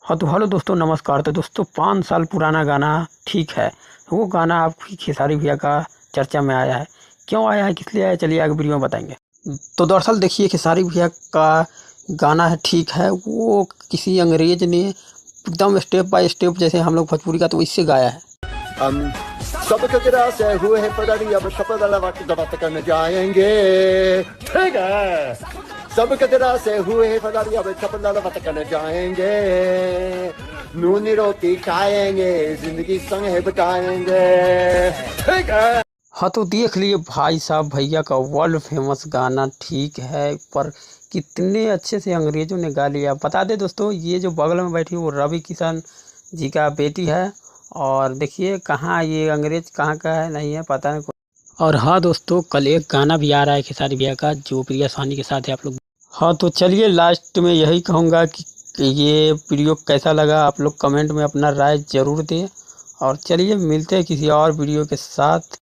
हाँ तो हेलो दोस्तों, नमस्कार। तो दोस्तों 5 साल पुराना गाना ठीक है, वो गाना आपकी खेसारी भैया का चर्चा में आया है। क्यों आया है, किस लिए आया है, चलिए आगे वीडियो में बताएंगे। तो दरअसल देखिए, खेसारी भैया का गाना है ठीक है, वो किसी अंग्रेज ने एकदम स्टेप बाय स्टेप, जैसे हम लोग भोजपुरी का, तो इससे गाया है। हम सब कचरा से हुए हैं पदारी, अब शपथ वक्त करने जाएंगे। ठीक है, सब कचरा से हुए हैं पदारी, अब शपथ वक्त करने जाएंगे। नूनी रोटी खाएंगे, जिंदगी संग है बिताएंगे। ठीक है। हाँ तो देख लिए भाई साहब, भैया का वर्ल्ड फेमस गाना ठीक है, पर कितने अच्छे से अंग्रेजों ने गा लिया। बता दें दोस्तों, ये जो बगल में बैठी वो रवि किशन जी का बेटी है। और देखिए कहाँ ये अंग्रेज कहाँ का है, नहीं है पता नहीं। और हाँ दोस्तों, कल एक गाना भी आ रहा है खेसारी भैया का, जो प्रिया सानी के साथ है आप लोग। हाँ तो चलिए, लास्ट में यही कहूँगा कि ये वीडियो कैसा लगा, आप लोग कमेंट में अपना राय ज़रूर दें। और चलिए मिलते हैं किसी और वीडियो के साथ।